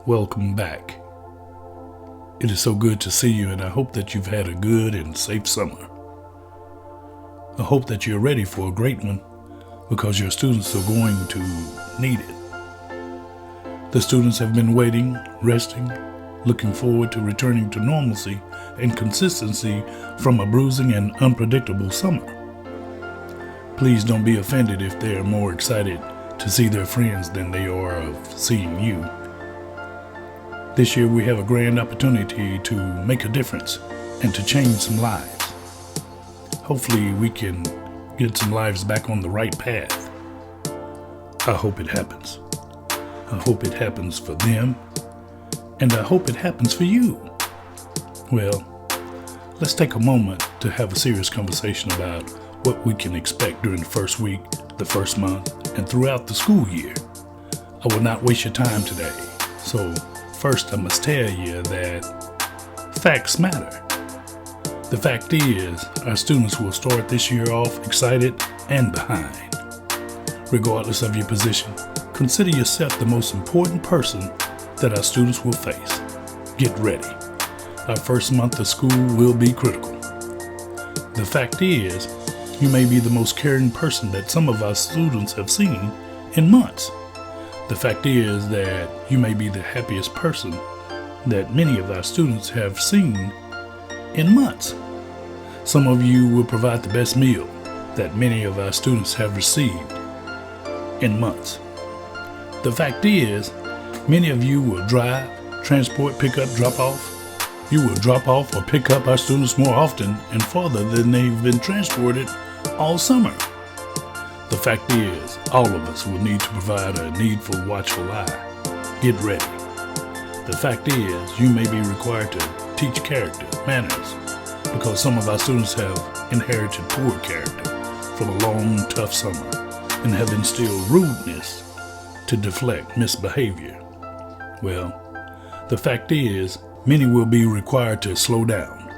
welcome back. It is so good to see you, and I hope that you've had a good and safe summer. I hope that you're ready for a great one, because your students are going to need it. The students have been waiting, resting, looking forward to returning to normalcy and consistency from a bruising and unpredictable summer. Please don't be offended if they are more excited to see their friends than they are of seeing you. This year we have a grand opportunity to make a difference and to change some lives. Hopefully we can get some lives back on the right path. I hope it happens. I hope it happens for them, and I hope it happens for you. Well, let's take a moment to have a serious conversation about what we can expect during the first week, the first month, and throughout the school year. I will not waste your time today. So first I must tell you that facts matter. The fact is, our students will start this year off excited and behind. Regardless of your position, consider yourself the most important person that our students will face. Get ready. Our first month of school will be critical. The fact is, you may be the most caring person that some of our students have seen in months. The fact is that you may be the happiest person that many of our students have seen in months. Some of you will provide the best meal that many of our students have received in months. The fact is, many of you will drive, transport, pick up, drop off. You will drop off or pick up our students more often and farther than they've been transported all summer. The fact is, all of us will need to provide a needful, watchful eye. Get ready. The fact is, you may be required to teach character, manners, because some of our students have inherited poor character from a long, tough summer and have instilled rudeness to deflect misbehavior. Well, the fact is, many will be required to slow down,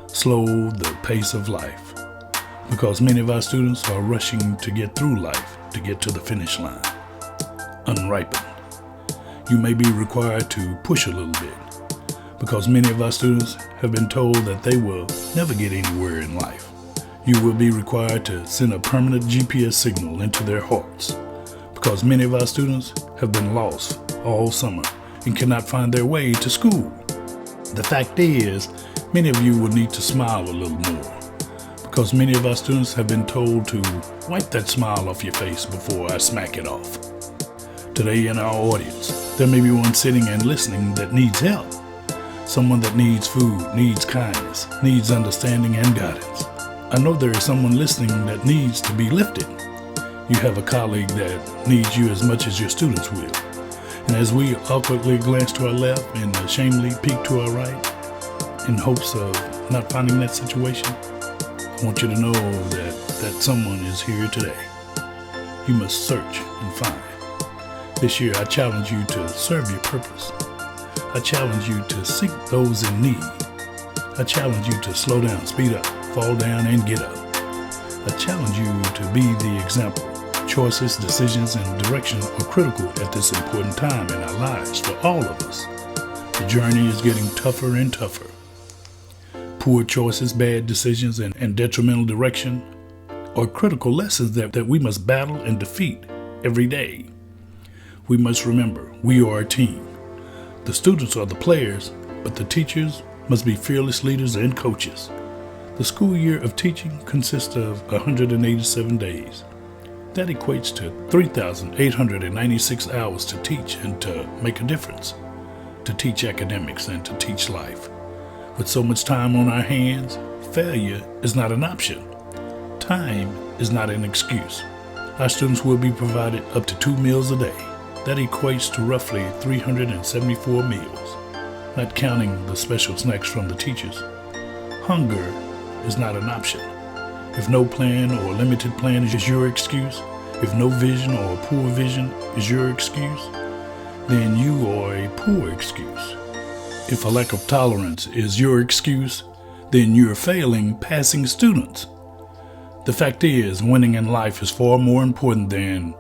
slow the pace of life, because many of our students are rushing to get through life, to get to the finish line, unripened. You may be required to push a little bit, because many of our students have been told that they will never get anywhere in life. You will be required to send a permanent GPS signal into their hearts, because many of our students have been lost all summer and cannot find their way to school. The fact is, many of you will need to smile a little more, because many of our students have been told to wipe that smile off your face before I smack it off. Today in our audience, there may be one sitting and listening that needs help. Someone that needs food, needs kindness, needs understanding and guidance. I know there is someone listening that needs to be lifted. You have a colleague that needs you as much as your students will. And as we awkwardly glance to our left and ashamedly peek to our right, in hopes of not finding that situation, I want you to know that someone is here today. You must search and find. This year I challenge you to serve your purpose. I challenge you to seek those in need. I challenge you to slow down, speed up, fall down, and get up. I challenge you to be the example. Choices, decisions, and direction are critical at this important time in our lives for all of us. The journey is getting tougher and tougher. Poor choices, bad decisions, and detrimental direction are critical lessons that we must battle and defeat every day. We must remember, we are a team. The students are the players, but the teachers must be fearless leaders and coaches. The school year of teaching consists of 187 days. That equates to 3,896 hours to teach and to make a difference, to teach academics and to teach life. With so much time on our hands, failure is not an option. Time is not an excuse. Our students will be provided up to 2 meals a day. That equates to roughly 374 meals, not counting the special snacks from the teachers. Hunger is not an option. If no plan or limited plan is your excuse, if no vision or poor vision is your excuse, then you are a poor excuse. If a lack of tolerance is your excuse, then you're failing passing students. The fact is, winning in life is far more important than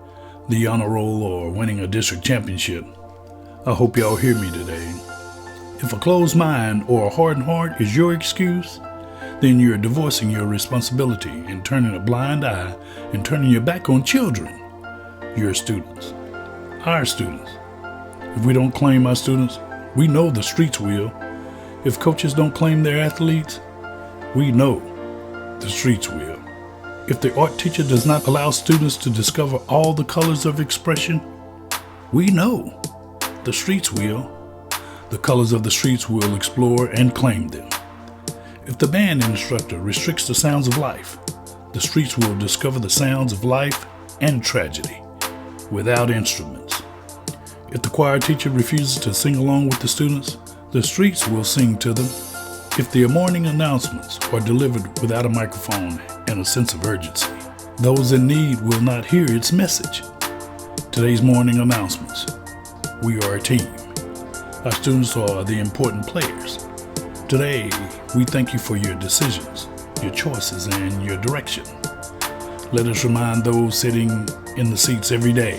the honor roll or winning a district championship. I hope y'all hear me today. If a closed mind or a hardened heart is your excuse, then you're divorcing your responsibility and turning a blind eye and turning your back on children, your students, our students. If we don't claim our students, we know the streets will. If coaches don't claim their athletes, we know the streets will. If the art teacher does not allow students to discover all the colors of expression, we know the streets will. The colors of the streets will explore and claim them. If the band instructor restricts the sounds of life, the streets will discover the sounds of life and tragedy without instruments. If the choir teacher refuses to sing along with the students, the streets will sing to them. If the morning announcements are delivered without a microphone and a sense of urgency, those in need will not hear its message. Today's morning announcements: we are a team. Our students are the important players. Today, we thank you for your decisions, your choices, and your direction. Let us remind those sitting in the seats every day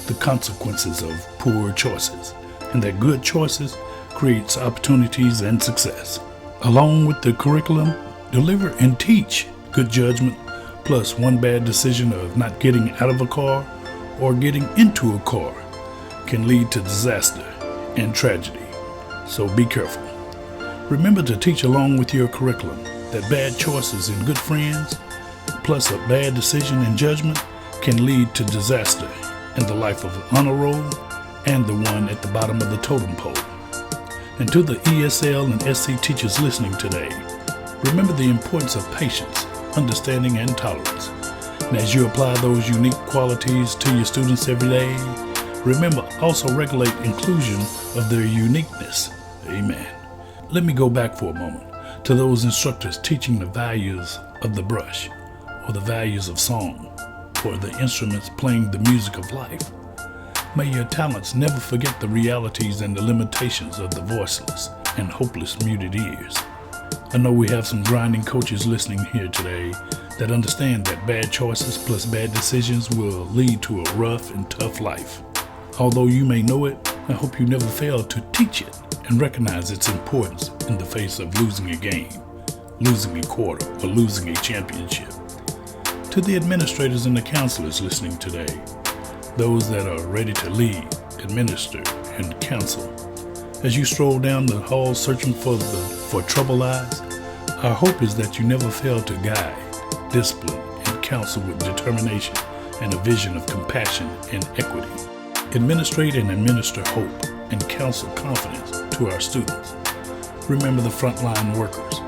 the consequences of poor choices, and that good choices creates opportunities and success. Along with the curriculum, deliver and teach good judgment, plus one bad decision of not getting out of a car or getting into a car can lead to disaster and tragedy. So be careful. Remember to teach along with your curriculum that bad choices and good friends, plus a bad decision and judgment, can lead to disaster in the life of the honor roll and the one at the bottom of the totem pole. And to the ESL and SC teachers listening today, remember the importance of patience, understanding, and tolerance. And as you apply those unique qualities to your students every day, remember also regulate inclusion of their uniqueness. Amen. Let me go back for a moment to those instructors teaching the values of the brush, or the values of song, or the instruments playing the music of life. May your talents never forget the realities and the limitations of the voiceless and hopeless muted ears. I know we have some grinding coaches listening here today that understand that bad choices plus bad decisions will lead to a rough and tough life. Although you may know it, I hope you never fail to teach it and recognize its importance in the face of losing a game, losing a quarter, or losing a championship. To the administrators and the counselors listening today, those that are ready to lead, administer, and counsel, as you stroll down the hall searching for troubled eyes, our hope is that you never fail to guide, discipline, and counsel with determination and a vision of compassion and equity. Administrate and administer hope and counsel confidence to our students. Remember the frontline workers.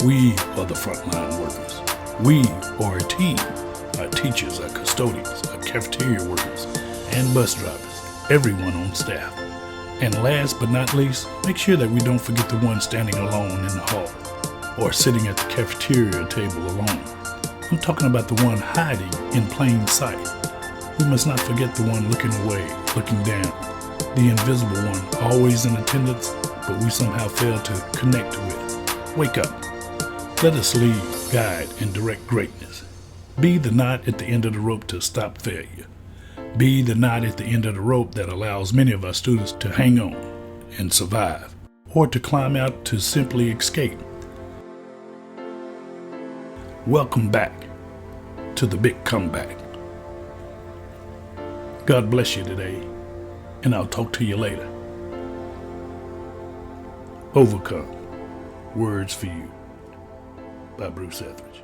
We are the frontline workers. We are a team. Our teachers, our custodians, our cafeteria workers, and bus drivers, everyone on staff. And last but not least, make sure that we don't forget the one standing alone in the hall or sitting at the cafeteria table alone. I'm talking about the one hiding in plain sight. We must not forget the one looking away, looking down, the invisible one always in attendance, but we somehow fail to connect with. Wake up. Let us lead, guide, and direct greatness. Be the knot at the end of the rope to stop failure. Be the knot at the end of the rope that allows many of our students to hang on and survive, or to climb out to simply escape. Welcome back to the big comeback. God bless you today, and I'll talk to you later. Overcome. Words for You by Bruce Etheridge.